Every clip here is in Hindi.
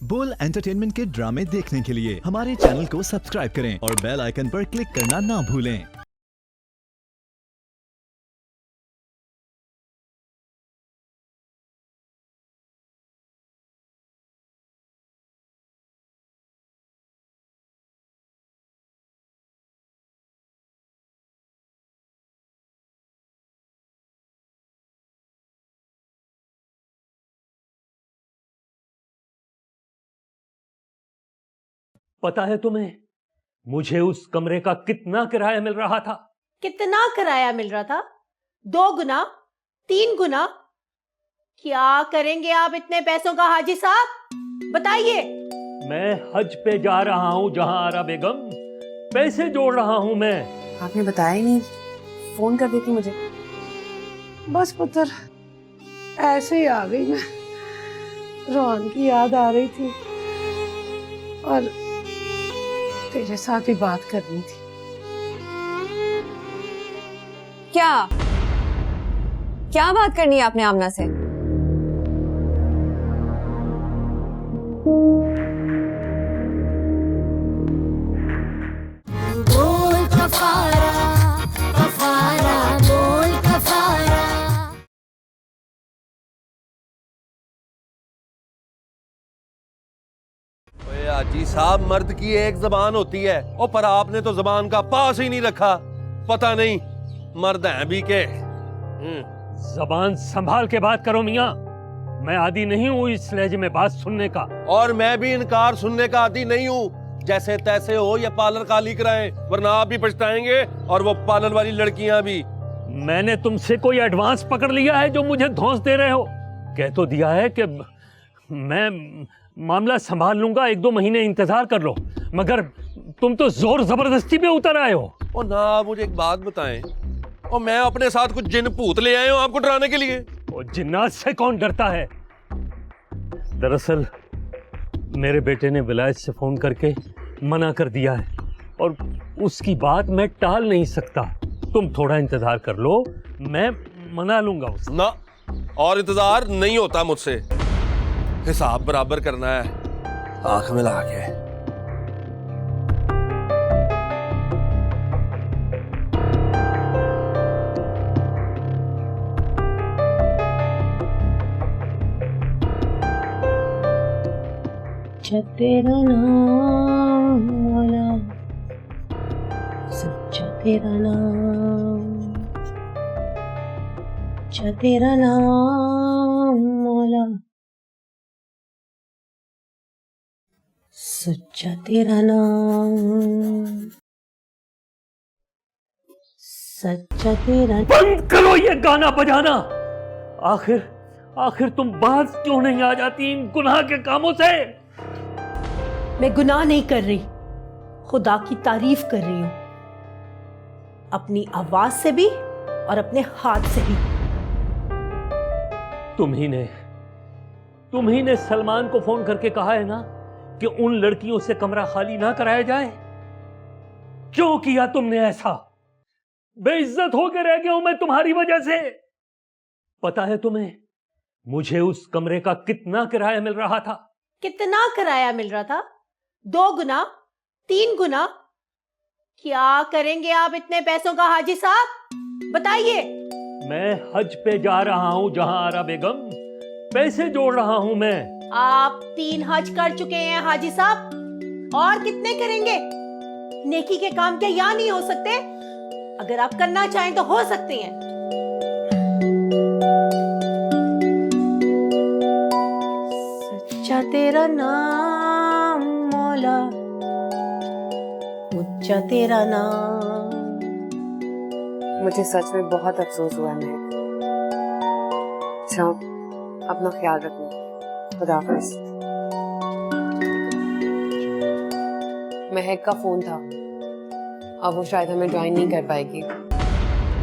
बोल एंटरटेनमेंट के ड्रामे देखने के लिए हमारे चैनल को सब्सक्राइब करें और बेल आइकन पर क्लिक करना ना भूलें। पता है तुम्हें मुझे उस कमरे का कितना किराया मिल रहा था? कितना किराया मिल रहा था? 2 गुना, 3 गुना? क्या करेंगे आप इतने पैसों का हाजी साहब, बताइए। मैं हज पे जा रहा हूं जहां आरा बेगम, पैसे जोड़ रहा हूं मैं। आपने बताया ही नहीं, फोन कर देती मुझे। बस पुत्र, ऐसे ही आ गई मैं। रोहन की याद आ रही थी और तेरे साथ भी बात करनी थी। क्या क्या बात करनी है आपने आमना से? बोल कफारा कफारा बोल कफारा। ओए आजी साहब, मर्द की एक जबान होती है और पर आपने तो जबान का पास ही नहीं रखा। पता नहीं मर्द हैं भी के। जबान संभाल के बात करो मियाँ, मैं आदी नहीं हूँ इस लहजे में बात सुनने का। और मैं भी इनकार सुनने का आदी नहीं हूँ। जैसे तैसे हो या पार्लर खाली कराएं, वरना आप भी पछताएंगे और वो पार्लर वाली लड़कियां भी। मैंने तुमसे कोई एडवांस पकड़ लिया है जो मुझे धौंस दे रहे हो? कह तो दिया है कि मैं मामला संभाल लूंगा, 1-2 महीने इंतजार कर लो, मगर तुम तो जोर जबरदस्ती पे उतर आए हो। और ना आप मुझे एक बात बताएं, और मैं अपने साथ कुछ जिन भूत ले आए हूं आपको डराने के लिए? और जिन्नात से कौन डरता है? दरअसल मेरे बेटे ने विलायत से फोन करके मना कर दिया है और उसकी बात मैं टाल नहीं सकता। तुम थोड़ा इंतजार कर लो, मैं मना लूंगा उसे। ना, और इंतजार नहीं होता मुझसे। हिसाब बराबर करना है, आंख मिला के। तेरा नाम मौला, सच्चा तेरा नाम, सच्चा तेरा नाम मौला, सच्चा तेरा नाम, सच्चा तेरा। बंद करो ये गाना बजाना। आखिर तुम बात क्यों नहीं आ जाती इन गुनाह के कामों से? मैं गुनाह नहीं कर रही, खुदा की तारीफ कर रही हूं, अपनी आवाज से भी और अपने हाथ से भी। तुम ही ने सलमान को फोन करके कहा है ना कि उन लड़कियों से कमरा खाली ना कराया जाए। क्यों किया तुमने ऐसा? बेइज्जत होकर रह गया हूं मैं तुम्हारी वजह से। पता है तुम्हें मुझे उस कमरे का कितना किराया मिल रहा था? कितना किराया मिल रहा था? 2 गुना, 3 गुना? क्या करेंगे आप इतने पैसों का हाजी साहब, बताइए। मैं हज पे जा रहा हूं जहां आरा बेगम, पैसे जोड़ रहा हूं मैं। आप 3 हज कर चुके हैं हाजी साहब, और कितने करेंगे? नेकी के काम क्या यहाँ नहीं हो सकते? अगर आप करना चाहें तो हो सकते हैं। सच्चा तेरा नाम मौला, ऊंचा तेरा नाम। मुझे सच में बहुत अफसोस हुआ है। अच्छा, अपना ख्याल रखना। खुदा हाफिज। महक का फोन था, अब वो शायद हमें ज्वाइन नहीं कर पाएगी।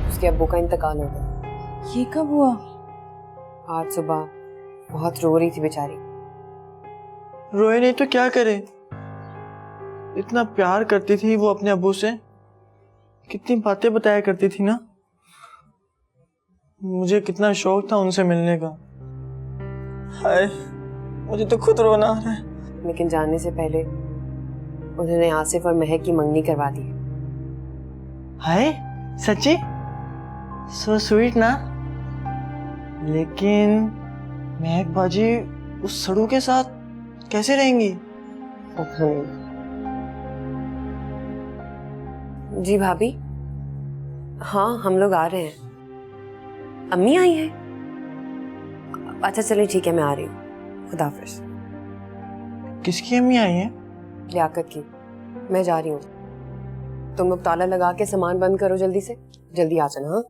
उसके अब्बू का इंतकाल हो गया। ये कब हुआ? आज सुबह। बहुत रो रही थी बेचारी। रोए नहीं तो क्या करे? इतना प्यार करती थी वो अपने अब्बू से, कितनी बातें बताया करती थी ना। मुझे कितना शौक था उनसे मिलने का। हाय, मुझे तो खुद रोना आ रहा है। लेकिन जाने से पहले उन्होंने आसिफ और महक की मंगनी करवा दी। हाय, सच्ची? सो स्वीट ना। लेकिन महक बाजी उस सड़ू के साथ कैसे रहेंगी? पता नहीं। जी भाभी, हाँ हम लोग आ रहे हैं। अम्मी आई हैं? अच्छा चलिए ठीक है, मैं आ रही हूँ। खुदा हाफिज। किसकी अम्मी आई है? लियाकत की। मैं जा रही हूँ, तुम लोग ताला लगा के सामान बंद करो, जल्दी से जल्दी आ जाना। हाँ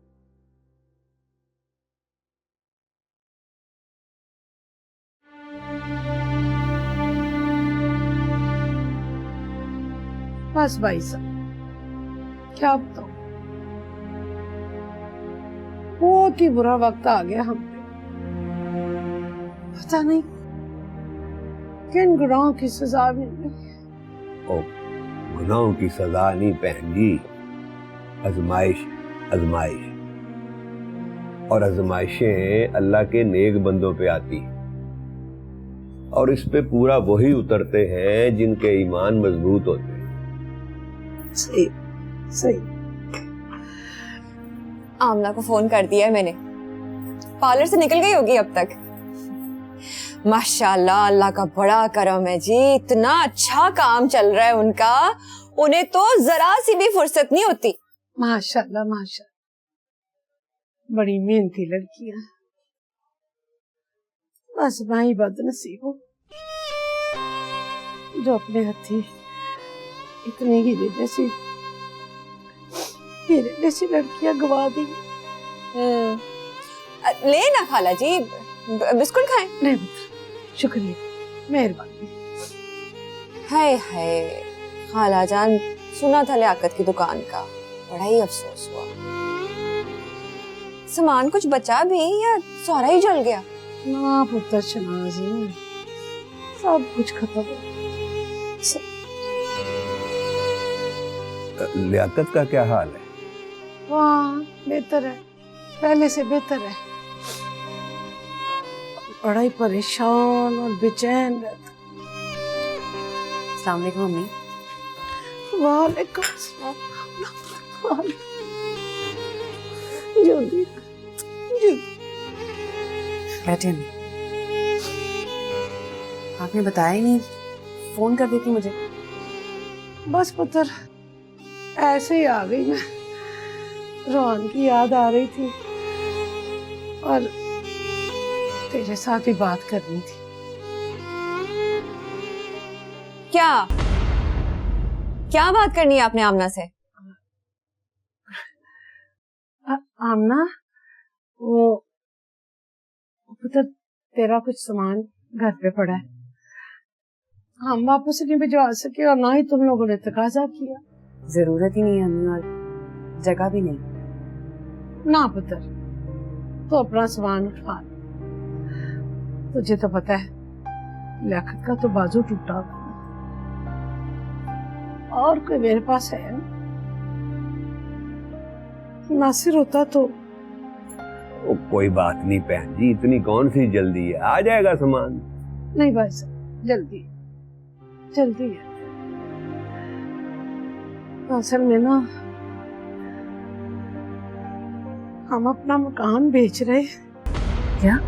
बस भाई साहब, क्या बताऊं, बहुत ही बुरा वक्त आ गया हम पे। पता नहीं किन गुनाहों की सजा मिल गई। गुनाहों की सजा नहीं बहन जी, आजमाइश आजमाइश, और आजमाइशें अल्लाह के नेक बंदों पे आती हैं और इस पे पूरा वही उतरते हैं जिनके ईमान मजबूत होते हैं। सही सही। आमना को फोन कर दिया है मैंने, पार्लर से निकल गई होगी अब तक। माशाल्लाह, अल्लाह का बड़ा करम है जी, इतना अच्छा काम चल रहा है उनका, उन्हें तो जरा सी भी फुर्सत नहीं होती। माशाल्लाह माशाल्लाह, बड़ी मेहनती लड़की है। बस मैं ही बदनसीब हूँ जो अपने हथी इतनी हीरे जैसी लड़कियां गवा दी। ले ना खाला जी, बिस्कुट खाएं। नहीं बेटा, शुक्रिया, मेहरबानी। हाय हाय खाला जान, सुना था लियाकत की दुकान का, बड़ा ही अफसोस हुआ। सामान कुछ बचा भी या सारा ही जल गया? ना पुत्र शनाज, सब कुछ खत्म हो। लियाकत का क्या हाल है? वाह, बेहतर है, पहले से बेहतर है। बड़ा ही परेशान और बेचैन रहता। अस्सलाम वालेकुम मम्मी। वालेकुम सलाम। जल्दी जल्दी बैठे अम्मी। आपने बताया ही नहीं, फोन कर देती मुझे। बस पुत्र, ऐसे ही आ गई मैं। रोहन की याद आ रही थी और तेरे साथ ही बात करनी थी। क्या क्या बात करनी है आपने आमना से? आमना, वो पुत्र, तेरा कुछ सामान घर पे पड़ा है, हम वापस नहीं भिजवा सके और ना ही तुम लोगों ने तकाजा किया। जरूरत ही नहीं है अम्मी, और जगह भी नहीं। ना पुत्र, तो अपना सामान उठा। तुझे तो पता है लियाकत का तो बाजू टूटा हुआ, और कोई मेरे पास है नासिर होता तो। ओ, कोई बात नहीं बहन जी, इतनी कौन सी जल्दी है, आ जाएगा सामान। नहीं भाई साहब, जल्दी जल्दी है। असल में ना, हम अपना मकान बेच रहे। क्या?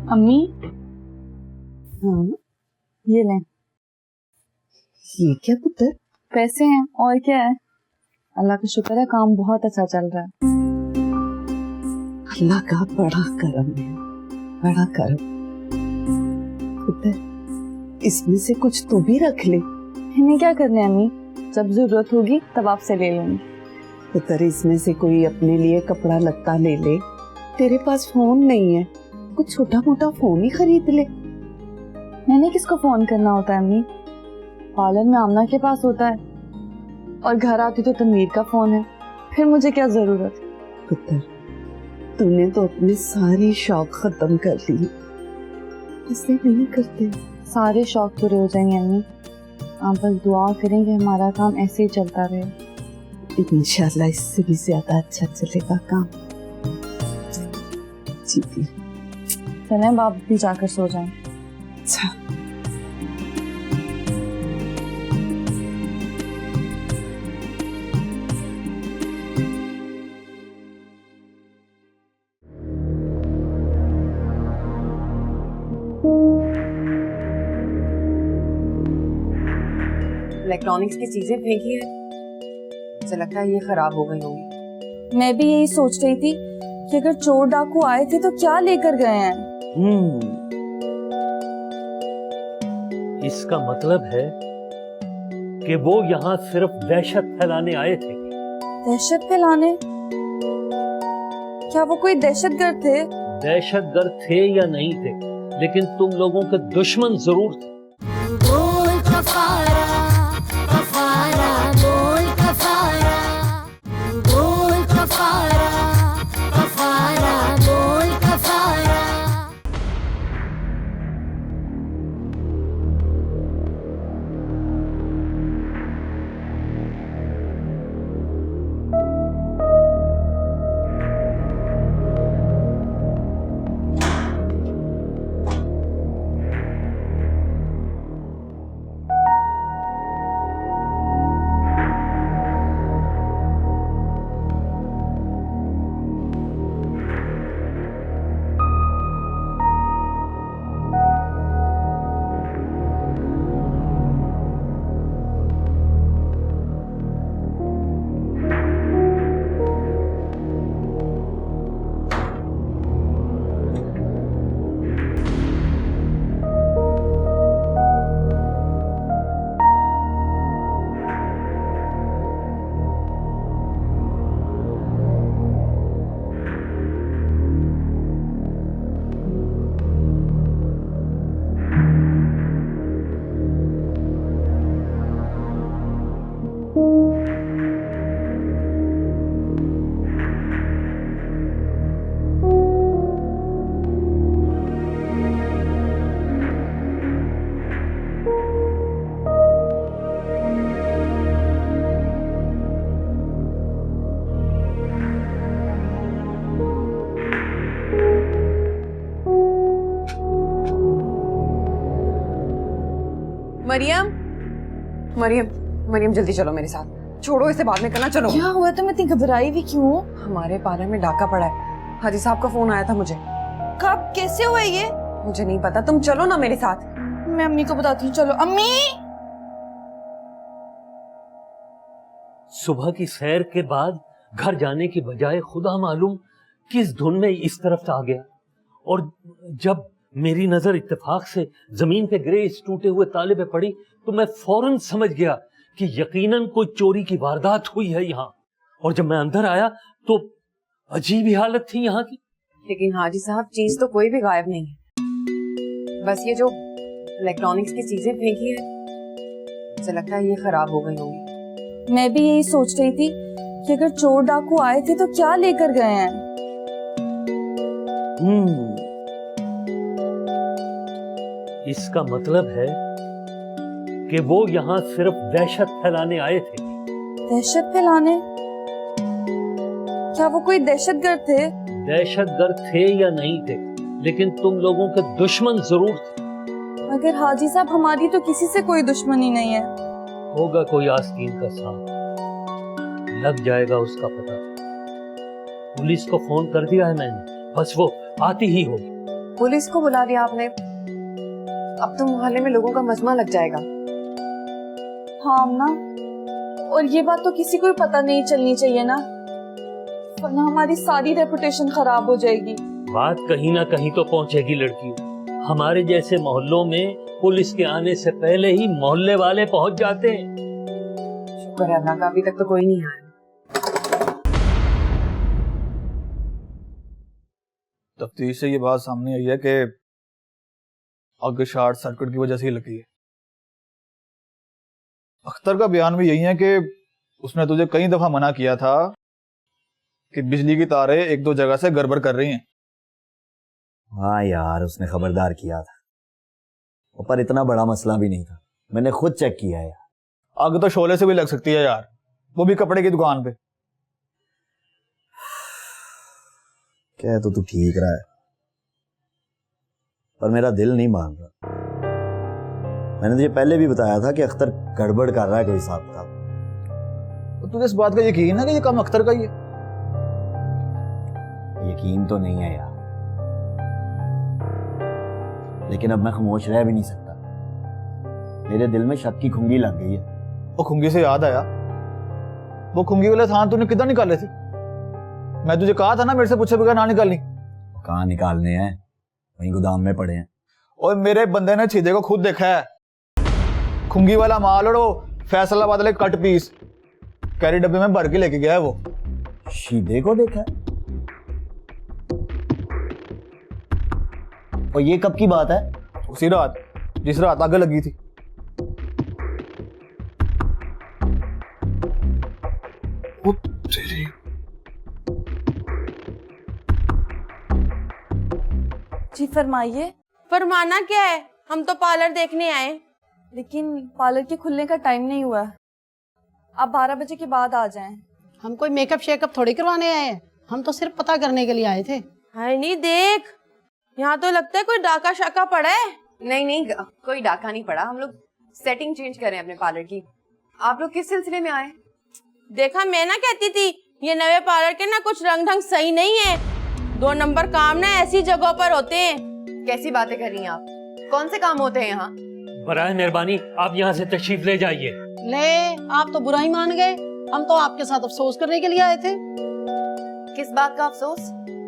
अम्मी, हाँ, ये लें। ये क्या पुत्र? पैसे हैं और क्या है। अल्लाह का शुक्र है, काम बहुत अच्छा चल रहा है। अल्लाह का बड़ा करम है, बड़ा करम। पुत्र, इसमें से कुछ तो भी रख ले। इन्हें क्या करने अम्मी, जब जरूरत होगी तब आपसे ले लूंगी। पुत्र, इसमें से कोई अपने लिए कपड़ा लत्ता ले ले। तेरे पास फोन नहीं है, कुछ छोटा मोटा फोन ही खरीद ले। मैंने किसको फोन करना होता है अम्मी, पार्लर में आमना के पास होता है और घर आती तो तनवीर का फोन है, फिर मुझे क्या जरूरत है। पुत्र, तूने तो अपने सारे शौक खत्म कर लिए, ऐसे नहीं करते। सारे शौक पूरे हो जाएंगे अम्मी, आप बस दुआ करेंगे हमारा काम ऐसे ही चलता रहे। इंशाल्लाह इससे भी ज्यादा अच्छा चलेगा काम। जी चलें बाप भी जाकर सो जाएं। अच्छा। इलेक्ट्रॉनिक्स की चीजें फेंकी है, मुझे लगता है ये खराब हो गई होंगी। मैं भी यही सोच रही थी कि अगर चोर डाकू आए थे तो क्या लेकर गए हैं। इसका मतलब है कि वो यहाँ सिर्फ दहशत फैलाने आए थे। दहशत फैलाने? क्या वो कोई दहशतगर्द थे? दहशतगर्द थे या नहीं थे, लेकिन तुम लोगों के दुश्मन जरूर थे। बोल कफारा कफारा बोल कफारा बोल कफारा कफारा बोल कफारा। मरियम, मरियम, मरियम जल्दी चलो मेरे साथ। छोड़ो इसे, बाद में करना, चलो। क्या हुआ? तुम इतनी घबराई भी क्यों? हमारे पार्लर में डाका पड़ा है, हाजी साहब का फोन आया था मुझे। कब? कैसे हुआ ये? मुझे नहीं पता, तुम चलो ना मेरे साथ। मैं अम्मी को बताती हूँ, चलो। अम्मी! सुबह की सैर के बाद घर जाने की बजाय खुदा मालूम किस धुन में इस तरफ आ गया, और जब मेरी नजर इत्तेफाक से जमीन पे गिरे इस टूटे हुए ताले पे पड़ी तो मैं फौरन समझ गया कि यकीनन कोई चोरी की वारदात हुई है यहाँ। और जब मैं अंदर आया तो अजीब ही हालत थी यहाँ की। लेकिन हाजी साहब, चीज तो कोई भी गायब नहीं है, बस ये जो इलेक्ट्रॉनिक्स की चीजें फेंकी है, मुझे लगता है ये खराब हो गई होंगी। मैं भी यही सोच रही थी कि अगर चोर डाकू आए थे तो क्या लेकर गए हैं। इसका मतलब है कि वो यहाँ सिर्फ दहशत फैलाने आए थे। दहशत फैलाने? क्या वो कोई दहशतगर्द थे? दहशतगर्द थे या नहीं थे, लेकिन तुम लोगों के दुश्मन जरूर थे। अगर हाजी साहब, हमारी तो किसी से कोई दुश्मनी नहीं है। होगा कोई आस्तीन का सांप, लग जाएगा उसका पता। पुलिस को फोन कर दिया है मैंने, बस वो आती ही होगी। पुलिस को बुला दिया आपने? अब तो मोहल्ले में लोगों का मजमा लग जाएगा। हाँ ना, और ये बात तो किसी को भी पता नहीं चलनी चाहिए ना, वरना हमारी सारी रेपुटेशन खराब हो जाएगी। बात कहीं ना कहीं तो पहुंचेगी लड़की। हमारे जैसे मोहल्लों में पुलिस के आने से पहले ही मोहल्ले वाले पहुंच जाते हैं। शुक्र है अल्लाह का, अभी तक तो कोई नहीं आया। तफ्तीश से ये बात सामने आई है कि आग शॉर्ट सर्किट की वजह से ही लगी है। अख्तर का बयान भी यही है कि उसने तुझे कई दफा मना किया था कि बिजली की तारें एक दो जगह से गड़बड़ कर रही हैं। हाँ यार, उसने खबरदार किया था, पर इतना बड़ा मसला भी नहीं था, मैंने खुद चेक किया है। आग तो शोले से भी लग सकती है यार, वो भी कपड़े की दुकान पे। क्या तो तू ठीक रहा है, पर मेरा दिल नहीं मान रहा। मैंने तुझे पहले भी बताया था कि अख्तर गड़बड़ कर रहा है कोई हिसाब किताब। तो तुझे इस बात का यकीन है कि ये काम अख्तर का ही है? यकीन तो नहीं है यार, लेकिन अब मैं खामोश रह भी नहीं सकता। मेरे दिल में शक की खुंगी लग गई है। वो खुंगी से याद आया, वो खुंगी वाले थान तूने किधर निकाले थे? मैं तुझे कहा था ना मेरे से पूछे बगैर ना निकालनी। कहाँ निकालने हैं, वहीं गोदाम में पड़े हैं। और मेरे बंदे ने छीदे को खुद देखा है, खुंगी वाला माल और वो फैसलाबाद वाले कट पीस कैरी डब्बे में भर के लेके गया है वो। शीदे को देखा है? और ये कब की बात है? उसी रात जिस रात आग लगी थी। वो तेरी जी फरमाइए। फरमाना क्या है, हम तो पार्लर देखने आए। लेकिन पार्लर के खुलने का टाइम नहीं हुआ, आप 12 बजे के बाद आ जाएं। हम कोई मेकअप शेकअप थोड़ी करवाने आए हैं, हम तो सिर्फ पता करने के लिए आए थे। हाय नहीं देख, यहाँ तो लगता है कोई डाका शाका पड़ा है। नहीं नहीं, कोई डाका नहीं पड़ा, हम लोग सेटिंग चेंज कर रहे हैं अपने पार्लर की। आप लोग किस सिलसिले में आए? देखा, मैं ना कहती थी ये नए पार्लर के ना कुछ रंग ढंग सही नहीं है। 2 नंबर काम ना ऐसी जगहों पर होते हैं। कैसी बातें कर रही हैं आप? कौन से काम होते हैं यहाँ? बराए मेहरबानी आप यहाँ से तशरीफ ले जाइए। ले, आप तो बुरा ही मान गए, हम तो आपके साथ अफसोस करने के लिए आए थे। किस बात का अफसोस?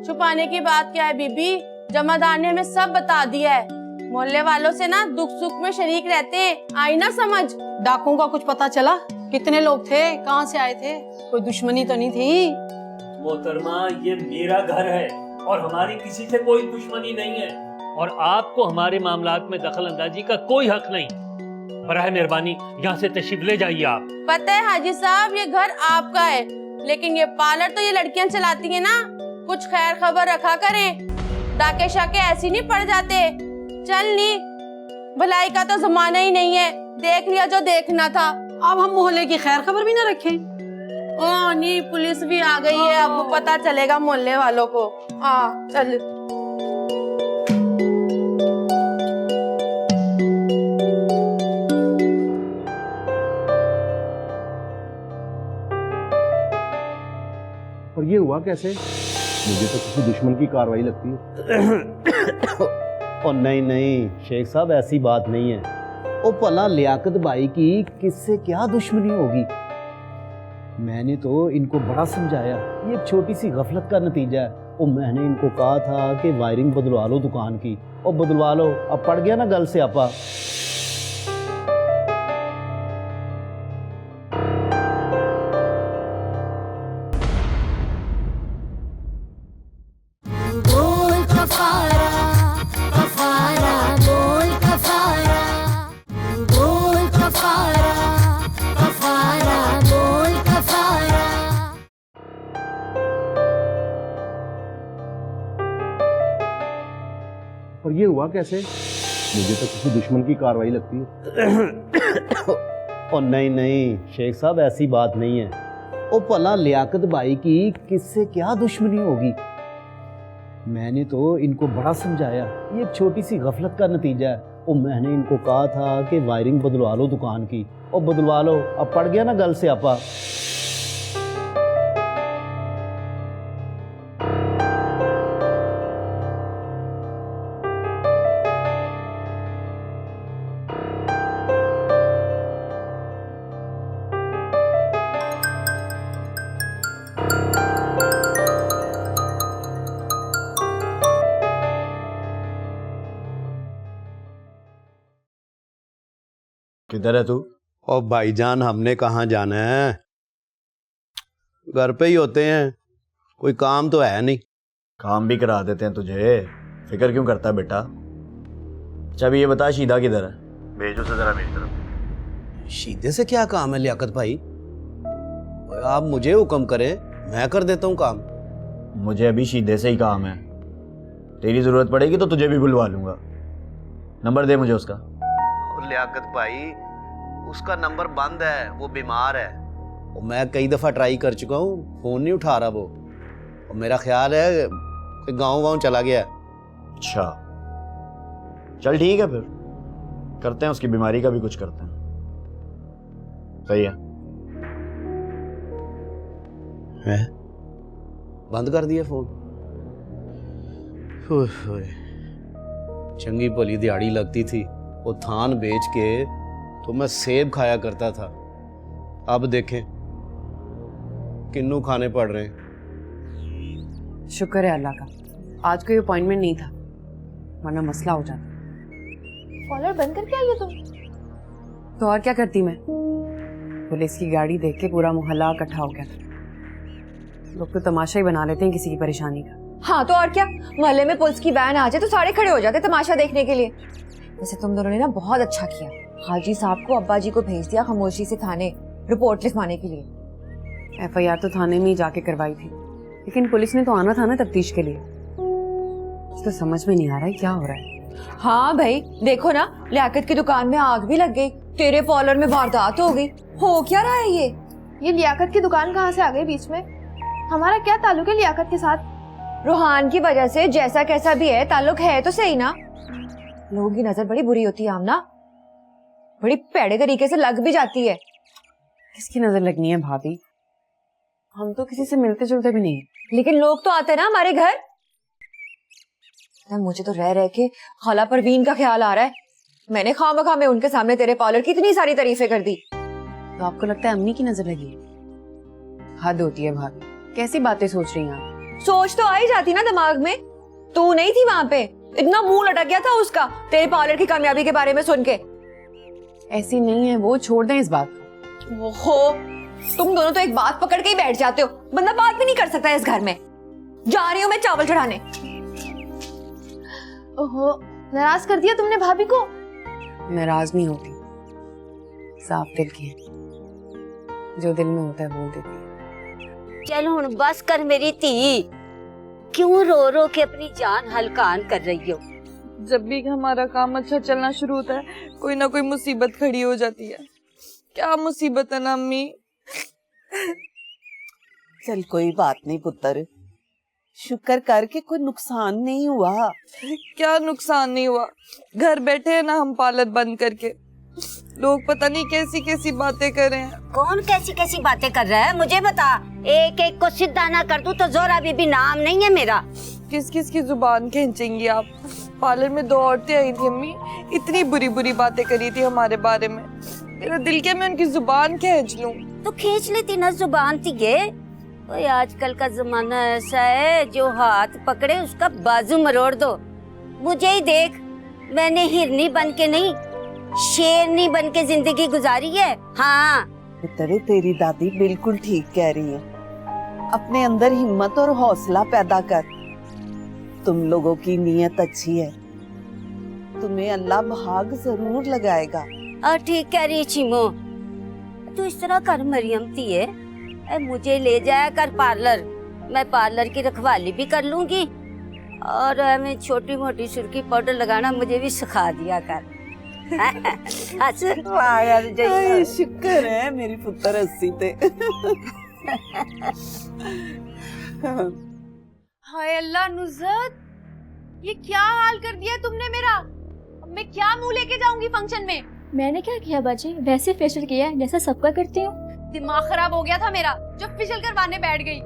छुपाने की बात क्या है बीबी, जमादार ने हमें सब बता दिया है। मोहल्ले वालों से ना दुख सुख में शरीक रहते हैं, आई ना समझ। डाकुओं का कुछ पता चला? कितने लोग थे, कहाँ से आए थे? कोई दुश्मनी तो नहीं थी? मोहतरमा, ये मेरा घर है और हमारी किसी से कोई दुश्मनी नहीं है, और आपको हमारे मामलात में दखल अंदाजी का कोई हक नहीं। बराए मेहरबानी यहाँ से तशरीफ ले जाइए आप। पता है हाजी साहब, ये घर आपका है, लेकिन ये पार्लर तो ये लड़कियां चलाती हैं ना। कुछ खैर खबर रखा करें, डाके शाके ऐसी नहीं पड़ जाते। चल नी, भलाई का तो जमाना ही नहीं है, देख लिया जो देखना था। अब हम मोहल्ले की खैर खबर भी ना रखें? ओ नहीं, पुलिस भी आ गई है, अब पता चलेगा मोहल्ले वालों को। चल। और ये हुआ कैसे? मुझे तो किसी दुश्मन की कार्रवाई लगती है। और नहीं नहीं शेख साहब, ऐसी बात नहीं है। ओ भला लियाकत भाई की किससे क्या दुश्मनी होगी? मैंने तो इनको बड़ा समझाया, ये एक छोटी सी गफलत का नतीजा है। और मैंने इनको कहा था कि वायरिंग बदलवा लो दुकान की, और बदलवा लो। अब पड़ गया ना गल से आपा। बोल कफारा कफारा बोल कफारा बोल कफारा कफारा बोल कफारा। और ये हुआ कैसे? मुझे तो किसी दुश्मन की कार्रवाई लगती है। और नहीं नहीं शेख साहब, ऐसी बात नहीं है। ओ भला लियाकत भाई की किससे क्या दुश्मनी होगी? मैंने तो इनको बड़ा समझाया, ये एक छोटी सी गफलत का नतीजा है। और मैंने इनको कहा था कि वायरिंग बदलवा लो दुकान की, और बदलवा लो। अब पड़ गया ना गल से आपा। किधर है तू? और भाईजान, हमने कहाँ जाना है, घर पे ही होते हैं, कोई काम तो है नहीं। काम भी करा देते हैं तुझे, फिक्र क्यों करता है बेटा? अच्छा अभी ये बता, शीदा किधर है? भेज उसे जरा मेरी तरफ। शीदे से क्या काम है लियाकत भाई? आप मुझे हुक्म करें, मैं कर देता हूँ काम। मुझे अभी शीदे से ही काम है। तेरी जरूरत पड़ेगी तो तुझे भी बुलवा लूंगा। नंबर दे मुझे उसका। और लियाकत भाई, उसका नंबर बंद है, वो बीमार है। और मैं कई दफा ट्राई कर चुका हूँ, फोन नहीं उठा रहा वो। और मेरा ख्याल है कि गाँव चला गया। अच्छा चल ठीक है, फिर करते हैं उसकी बीमारी का भी कुछ करते हैं। सही है। बंद कर दिया फोन। चंगी भली दिहाड़ी लगती थी, वो थान बेच के तो मैं सेब खाया करता था। अब देखें किन्नू खाने पड़ रहे हैं। शुक्र है अल्लाह का, आज कोई अपॉइंटमेंट नहीं था, वरना मसला हो जाता। कॉलर बंद करके आई हो तुम? तो और क्या करती मैं? पुलिस की गाड़ी देख के पूरा मोहल्ला इकट्ठा हो गया था। लोग तो तमाशा ही बना लेते हैं किसी की परेशानी का। हाँ तो और क्या, मोहल्ले में पुलिस की वैन आ जाए तो सारे खड़े हो जाते तमाशा देखने के लिए। वैसे तुम दोनों ने ना बहुत अच्छा किया, हाजी साहब को अब्बा जी को भेज दिया खामोशी से थाने रिपोर्ट लिखवाने के लिए। FIR तो थाने में ही जाके करवाई थी, लेकिन पुलिस ने तो आना था ना तफ्तीश के लिए। तो समझ में नहीं आ रहा है क्या हो रहा है। हाँ भाई देखो ना, लियाकत की दुकान में आग भी लग गई, तेरे पार्लर में वारदात हो गई। हो क्या रहा है ये लियाकत की दुकान कहाँ से आ गई बीच में? हमारा क्या ताल्लुक है लियाकत के साथ? रूहान की वजह से जैसा कैसा भी है ताल्लुक है तो सही ना। लोगों की नजर बड़ी बुरी होती है आमना, बड़ी पैड़े तरीके से लग भी जाती है। किसकी नजर लगनी है भाभी? हम तो किसी से मिलते जुलते भी नहीं, लेकिन लोग तो आते हैं ना हमारे घर। मुझे तो रह रह के खाला परवीन का ख्याल आ रहा है। मैंने खामखा में उनके सामने तेरे पार्लर की इतनी सारी तारीफें कर दी। तो आपको लगता है अम्मी की नजर लगी? हद होती है भाभी, कैसी बातें सोच रही हैं आप? सोच तो आ ही जाती ना दिमाग में। तू नहीं थी वहाँ पे, इतना मुंह लटक गया था उसका तेरे पार्लर की कामयाबी के बारे में सुन के। ऐसी नहीं है वो, छोड़ दें इस बात को। ओहो, तुम दोनों तो एक बात पकड़ के ही बैठ जाते हो, बंदा बात भी नहीं कर सकता इस घर में। जा रही हूँ मैं चावल चढ़ाने। ओहो, नाराज कर दिया तुमने भाभी को? नाराज नहीं होती, साफ दिल की है, जो दिल में होता है बोल देती है। चल हुन बस कर मेरी धी, क्यों रो रो के अपनी जान हलकान कर रही हो? जब भी हमारा काम अच्छा चलना शुरू होता है, कोई ना कोई मुसीबत खड़ी हो जाती है। क्या मुसीबत है ना अम्मी? चल कोई बात नहीं पुत्र, शुक्र कर के कोई नुकसान नहीं हुआ। क्या नुकसान नहीं हुआ? घर बैठे हैं ना हम पार्लर बंद करके। लोग पता नहीं कैसी कैसी बातें कर रहे हैं। कौन कैसी कैसी बातें कर रहा है मुझे बता, एक एक को सीधा ना कर दूं तो जोरा बीबी नाम नहीं है मेरा। किस किस की जुबान खींचेंगी आप? पार्लर में 2 औरतें आई थी अम्मी, इतनी बुरी बुरी बातें करी थी हमारे बारे में। मेरा दिल क्या मैं उनकी जुबान खींच लूं? तो खींच लेती ना जुबान थी ये। ओए आजकल का जमाना ऐसा है, जो हाथ पकड़े उसका बाजू मरोड़ दो। मुझे ही देख, मैंने हिरनी बन के नहीं शेरनी बन के जिंदगी गुजारी है। हाँ पुत्र, तेरी दादी बिल्कुल ठीक कह रही है। अपने अंदर हिम्मत और हौसला पैदा कर। तुम लोगों की नीयत अच्छी है, तुम्हें अल्लाह भाग जरूर लगाएगा। ठीक कह रही चिमो, तू इस तरह कर मरियम थी है, मुझे ले जाया कर पार्लर, मैं पार्लर की रखवाली भी कर लूंगी और मैं छोटी मोटी सुर्खी पाउडर लगाना मुझे भी सिखा दिया कर। शुक्र है मेरी पुत्र हंसी ते। हाय अल्लाह नुज़रत, ये क्या हाल कर दिया तुमने मेरा? अब मैं क्या मुंह लेके जाऊंगी फंक्शन में? मैंने क्या किया बाजी, वैसे फेशियल किया है जैसा सबका करती हूँ। दिमाग खराब हो गया था मेरा जब फेशियल करवाने बैठ गई।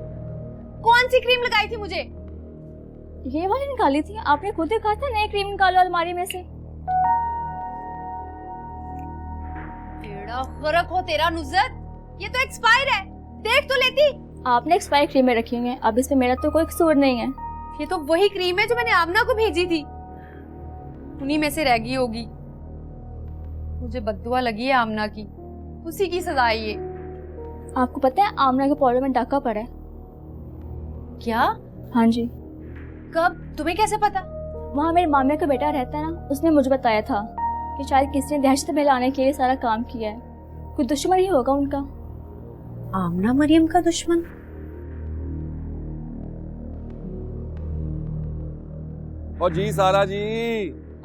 कौन सी क्रीम लगाई थी मुझे? ये वाली निकाली थी, आपने खुद ही कहा था नई क्रीम निकालो अलमारी में से। तेरा फर्क हो तेरा नुज़रत, ये तो एक्सपायर है, देख तो लेती। आपने एक्सपायर क्रीमें रखी हैं, अब इसमें मेरा तो कोई कसूर नहीं है। ये तो वही क्रीम है जो मैंने आमना को भेजी थी, उन्हीं में से रह गई होगी। मुझे बद्दुआ लगी है आमना की, उसी की सजा है ये। आपको पता है आमना के पार्लर में डाका पड़ा है? क्या? हाँ जी। कब? तुम्हें कैसे पता? वहाँ मेरे मामे का बेटा रहता है ना, उसने मुझे बताया था कि शायद किसी ने दहशत फैलाने के लिए सारा काम किया है। कोई दुश्मन ही होगा उनका। आमना मरियम का दुश्मन? और जी सारा जी,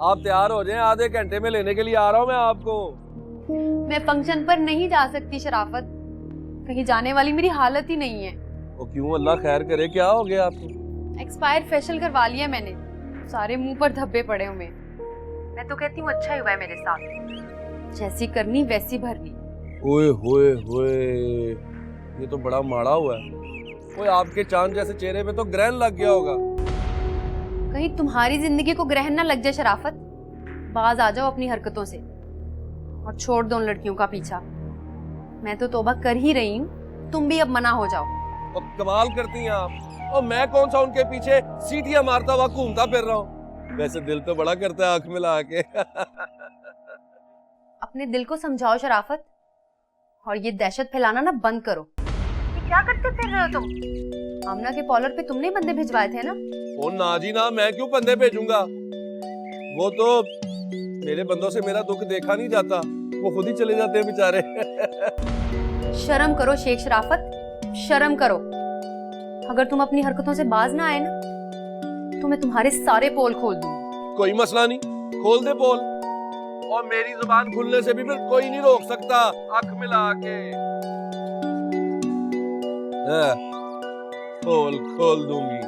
आप तैयार हो जाएं, आधे घंटे में लेने के लिए आ रहा हूं मैं आपको। मैं फंक्शन पर नहीं जा सकती शराफत, कहीं जाने वाली मेरी हालत ही नहीं है। वो क्यों? अल्लाह खैर करे, क्या हो गया आपको? एक्सपायर फेशियल करवा लिया मैंने, सारे मुंह पर धब्बे पड़े हुए। मैं तो कहती हूँ अच्छा ही हुआ है मेरे साथ, जैसी करनी वैसी भरनी। ओए होए होए, ये तो बड़ा माड़ा हुआ है। ओए आपके चांद जैसे चेहरे पे तो ग्रहण लग गया होगा। कहीं तुम्हारी जिंदगी को ग्रहण ना लग जाए शराफत। बाज आ जाओ अपनी हरकतों से और छोड़ दो उन लड़कियों का पीछा। मैं तो तौबा कर ही रही हूँ, तुम भी अब मना हो जाओ। और कमाल करती हैं आप। और मैं कौन सा उनके पीछे सीटियां मारता हुआ घूमता फिर रहा हूँ। वैसे दिल तो बड़ा करता है आंख मिला के। अपने दिल को समझाओ शराफत, और ये दहशत फैलाना ना बंद करो। ये क्या करते फिर रहे हो तुम? आमना के पॉलर पे तुमने बंदे भिजवाए थे ना? ओ ना जी ना, मैं क्यों बंदे भेजूंगा? वो तो मेरे बंदों से मेरा दुख देखा नहीं जाता, वो खुद ही चले जाते हैं बेचारे। शर्म करो शेख शराफत, शर्म करो। अगर तुम अपनी हरकतों से बाज ना आए ना, तो मैं तुम्हारे सारे पोल खोल दूंगी। कोई मसला नहीं, खोल दे पोल। और मेरी जुबान खुलने से भी फिर कोई नहीं रोक सकता, आंख मिला के। पोल खोल दूंगी।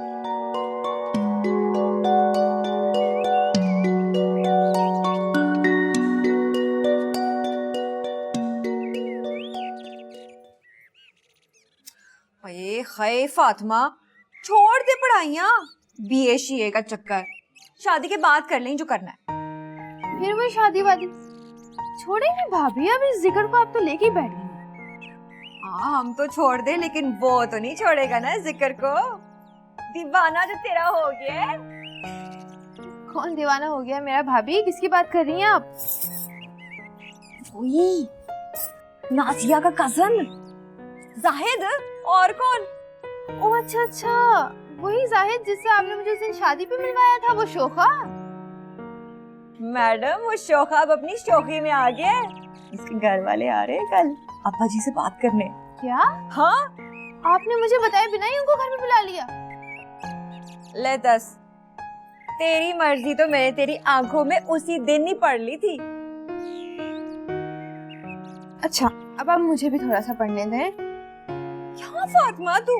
हाय फातिमा, छोड़ दे पढ़ाइयाँ, बीए शीए का चक्कर। शादी के बाद कर लें जो करना है। फिर वही शादी वादी छोड़ेंगे भाभी? अब इस जिक्र को आप तो लेके ही बैठ गई। हाँ हम तो छोड़ दे, लेकिन वो तो नहीं छोड़ेगा ना जिक्र को। दीवाना जो तेरा हो गया है। कौन दीवाना हो गया मेरा भाभी? किसकी बात कर रही हैं आप? वही नाजिया का कजन जाहिद। और कौन? ओ अच्छा अच्छा, वही जाहिद जिससे आपने मुझे उस दिन शादी पे मिलवाया था, वो शोखा। मैडम वो शोखा अब अपनी शोखी में आ गया है। उसके घर वाले आ रहे हैं कल अब्बा जी से बात करने। क्या? हाँ, आपने मुझे बताए बिना ही उनको घर में बुला लिया? ले दस, तेरी मर्जी तो मैंने तेरी आंखों में उसी दिन ही पढ़ ली थी। अच्छा अब आप मुझे भी थोड़ा सा पढ़ने दें। क्या फातिमा तू?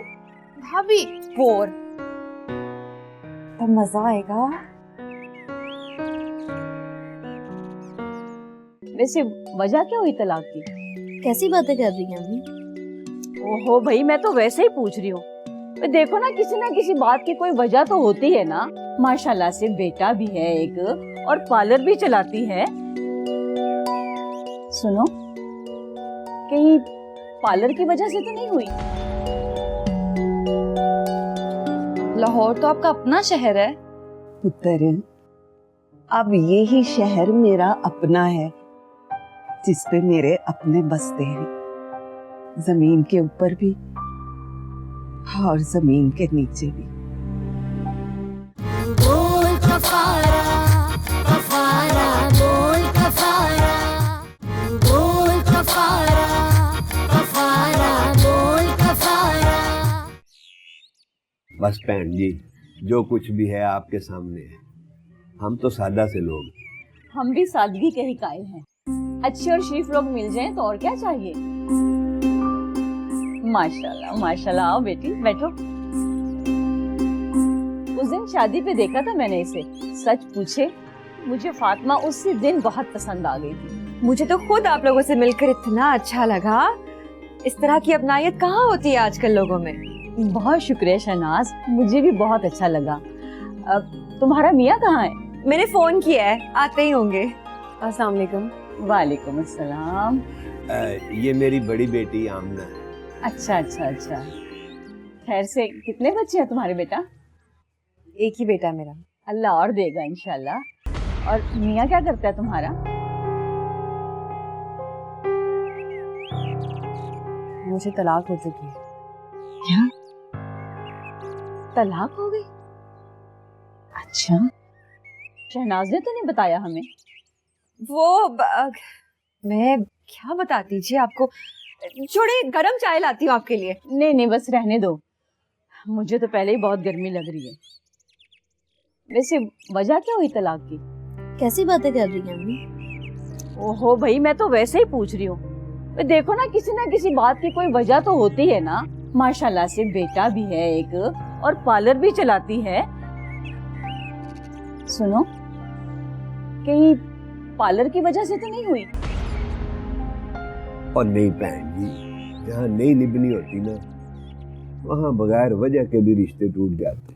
भाभी बोर, तब मजा आएगा। वैसे वजह क्या हुई तलाक की? कैसी बातें कर रही हैं अम्मी? ओहो भाई, मैं तो वैसे ही पूछ रही हूँ। देखो ना किसी बात की कोई वजह तो होती है ना। माशाल्लाह से बेटा भी है एक, और पार्लर भी चलाती है। सुनो, कहीं पार्लर की वजह से तो नहीं हुई? लाहौर तो आपका अपना शहर है। पुत्र, अब यही शहर मेरा अपना है, जिसपे मेरे अपने बसते हैं, जमीन के ऊपर भी और जमीन के नीचे भी। बोल कफारा कफारा, बोल कफारा, बोल कफारा कफारा, बोल कफारा। बस भैन जी, जो कुछ भी है आपके सामने है। हम तो सादा से लोग। हम भी सादगी के ही कायल हैं। अच्छे और शरीफ लोग मिल जाएं तो और क्या चाहिए। माशाल्लाह माशाल्लाह। आओ बेटी बैठो। उस दिन शादी पे देखा था मैंने इसे। सच पूछे, मुझे फातिमा उसी दिन बहुत पसंद आ गई थी। मुझे तो खुद आप लोगों से मिलकर इतना अच्छा लगा। इस तरह की अपनायत कहाँ होती है आजकल लोगों में। बहुत शुक्रिया शहनाज, मुझे भी बहुत अच्छा लगा। अब तुम्हारा मियाँ कहाँ है? मैंने फोन किया है, आते ही होंगे। अस्सलाम वालेकुम। वालेकुम अस्सलाम। ये मेरी बड़ी बेटी आमना है। अच्छा अच्छा अच्छा। खैर से कितने बच्चे हैं तुम्हारे बेटा? एक ही बेटा मेरा। अल्लाह और देगा इंशाल्लाह। और मियाँ क्या करता है तुम्हारा? मुझे तलाक हो चुकी है। क्या? तलाक हो गई? अच्छा, शहनाज ने तो नहीं बताया हमें। वो मैं क्या बताती जी आपको, छोड़े गरम चाय लाती हूँ आपके लिए। नहीं नहीं बस रहने दो, मुझे तो पहले ही बहुत गर्मी लग रही है। वैसे वजह क्या हुई तलाक की? कैसी बातें कर रही हैं अम्मी? ओहो भाई मैं तो वैसे ही पूछ रही हूँ। देखो ना किसी बात की कोई वजह तो होती है ना। माशाल्लाह से बेटा भी है एक और पार्लर भी चलाती है। सुनो, कहीं पार्लर की वजह से तो नहीं हुई? और नहीं बहन जी, जहाँ नहीं निभनी होती ना वहाँ बगैर वजह के भी रिश्ते टूट जाते।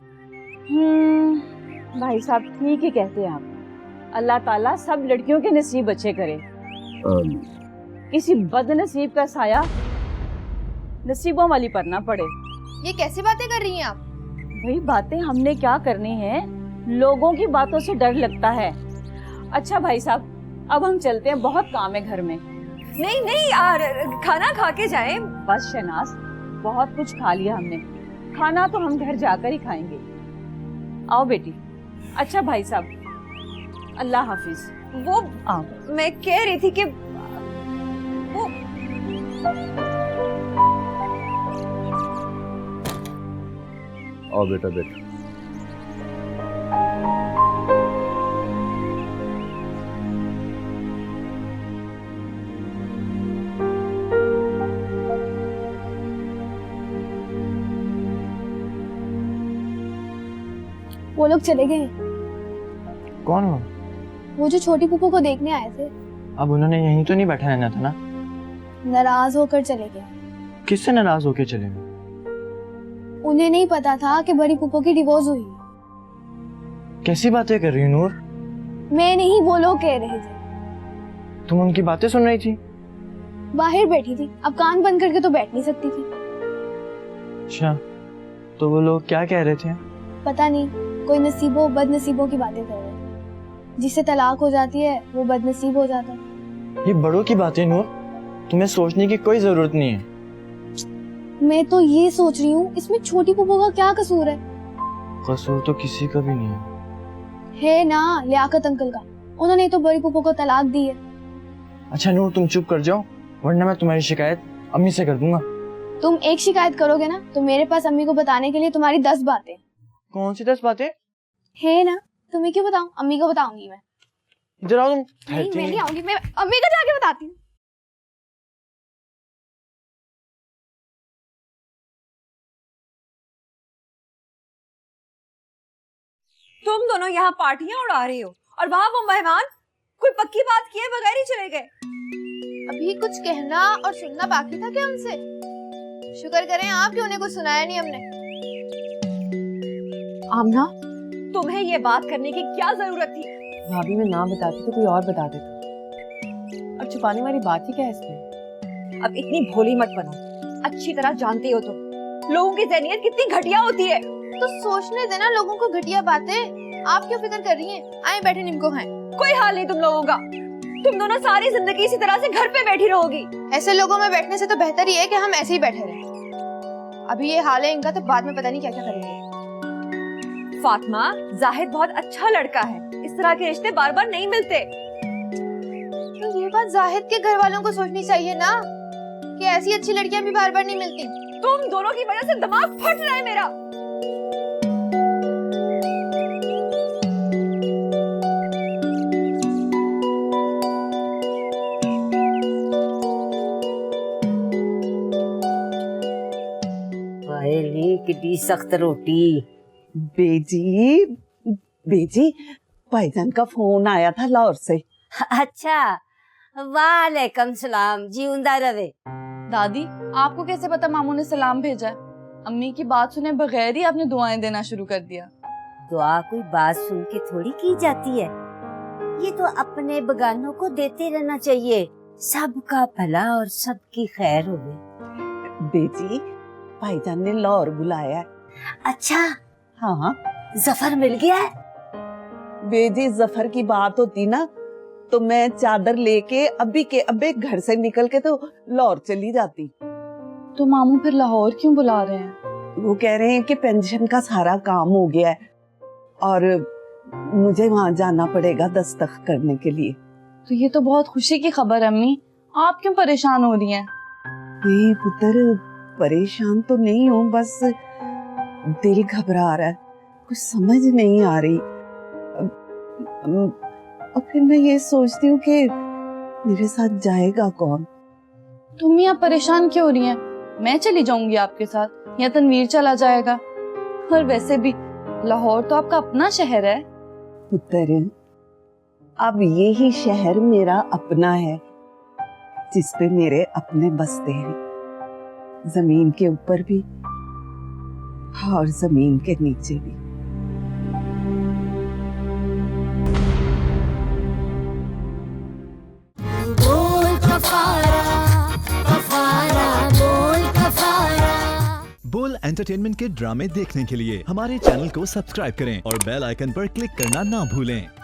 भाई साहब ठीक ही कहते हैं आप। अल्लाह ताला सब लड़कियों के नसीब अच्छे करे। आमीन। किसी बदनसीब का साया नसीबों वाली पर ना पड़े। ये कैसी बातें कर रही हैं आप? भाई बातें हमने क्या करनी है, लोगों की बातों से डर लगता है। अच्छा भाई साहब अब हम चलते हैं, बहुत काम है घर में। नहीं नहीं यार, खाना खा के जाएं। बस शहनाज, बहुत कुछ खा लिया हमने, खाना तो हम घर जाकर ही खाएंगे। आओ बेटी। अच्छा भाई साहब अल्लाह हाफिज। वो मैं कह रही थी कि वो आओ बेटा बेटा। वो लोग चले गए। कौन हो? वो जो छोटी पुप्पो को देखने आए थे। अब उन्होंने यहीं तो नहीं बैठा रहना था ना? नाराज होकर चले गए। किससे नाराज होके चले गए? उन्हें नहीं पता था कि बड़ी पुप्पो की डिवोर्स हुई। कैसी बातें कर रही हो नूर? मैं नहीं, वो लोग कह रहे थे। तुम उनकी बातें सुन रही थी? बाहर बैठी थी, अब कान बंद करके तो बैठ नहीं सकती थी। अच्छा, तो वो लोग क्या कह रहे थे? पता नहीं, कोई नसीबों बदनसीबों की बातें कर रहे थे। जिससे तलाक हो जाती है वो बदनसीब हो जाता है। ये बड़ों की बातें नूर, तुम्हें सोचने की कोई जरूरत नहीं है। मैं तो ये सोच रही हूँ इसमें छोटी पुप्पो का क्या कसूर है? कसूर तो किसी का भी नहीं है ना, लियाकत अंकल का। उन्होंने तो बड़ी पुप्पो को तलाक दी है। अच्छा नूर तुम चुप कर जाओ, वरना मैं तुम्हारी शिकायत अम्मी से कर दूंगा। तुम एक शिकायत करोगे ना तो मेरे पास अम्मी को बताने के लिए तुम्हारी 10 बातें। कौन सी 10 बातें? है ना, तुम्हें क्यों बताऊं, अम्मी को बताऊंगी मैं। इधर आओ तुम। नहीं मैं नहीं आऊंगी, मैं अम्मी को जाके बताती हूँ। तुम दोनों यहाँ पार्टियां उड़ा रही हो और वहाँ वो मेहमान कोई पक्की बात किए बगैर ही चले गए। अभी कुछ कहना और सुनना बाकी था क्या उनसे? शुक्र करें आपके उन्हें कुछ सुनाया नहीं हमने। आमना, तुम्हें ये बात करने की क्या जरूरत थी? भाभी मैं ना बताती तो कोई और बता देता। अब छुपाने वाली बात ही क्या है इसमें? अब इतनी भोली मत बनो, अच्छी तरह जानती हो तुम लोगों की ज़हनियत कितनी घटिया होती है। तो सोचने देना लोगों को घटिया बातें। आप क्यों फिक्र कर रही हैं? आए बैठे नींबू खाएं। कोई हाल नहीं तुम लोगों का। तुम दोनों सारी जिंदगी इसी तरह से घर पे बैठी रहोगी। ऐसे लोगों में बैठने से तो बेहतर ही है कि हम ऐसे ही बैठे रहें। अभी ये हाल है इनका, तो बाद में पता नहीं क्या क्या करेंगे। फातिमा, जाहिद बहुत अच्छा लड़का है, इस तरह के रिश्ते बार बार नहीं मिलते। तो ये बात जाहिद के घर वालों को सोचनी चाहिए ना कि ऐसी अच्छी लड़कियां भी बार बार नहीं मिलती। तुम दोनों की वजह से दिमाग फट रहा है मेरा। कितनी सख्त रोटी। बेजी बेजी, भाईजान का फोन आया था लाहौर से। अच्छा, वालेकुम सलाम, जिंदा रहे। दादी आपको कैसे पता मामू ने सलाम भेजा है? अम्मी की बात सुने बगैर ही आपने दुआएं देना शुरू कर दिया। दुआ कोई बात सुन के थोड़ी की जाती है, ये तो अपने बगानों को देते रहना चाहिए। सबका भला और सबकी खैर हो। बेजी भाईजान ने लाहौर बुलाया है। अच्छा, हाँ जफर मिल गया है? बेजी जफर की बात होती ना तो मैं चादर लेके अभी के अबे घर से निकल के तो लाहौर चली जाती। तो मामू फिर लाहौर क्यों बुला रहे हैं? वो कह रहे हैं कि पेंशन का सारा काम हो गया है और मुझे वहां जाना पड़ेगा दस्तखत करने के लिए। तो ये तो बहुत खुशी की खबर है अम्मी। आप क्यों परेशान हो रही हैं? नहीं पुत्र, परेशान तो नहीं हूँ, बस दिल घबरा रहा है, कुछ समझ नहीं आ रही। और फिर मैं ये सोचती हूँ कि मेरे साथ जाएगा कौन। तुम आप परेशान क्यों हो रही हैं? मैं चली जाऊंगी आपके साथ या तनवीर चला जाएगा। और वैसे भी लाहौर तो आपका अपना शहर है। पुत्र, अब यही शहर मेरा अपना है, जिस पे मेरे अपने बसते हैं, जमीन के ऊपर भी और जमीन के नीचे भी। बोल कफारा कफारा बोल कफारा। बोल एंटरटेनमेंट के ड्रामे देखने के लिए हमारे चैनल को सब्सक्राइब करें और बेल आइकन पर क्लिक करना ना भूलें।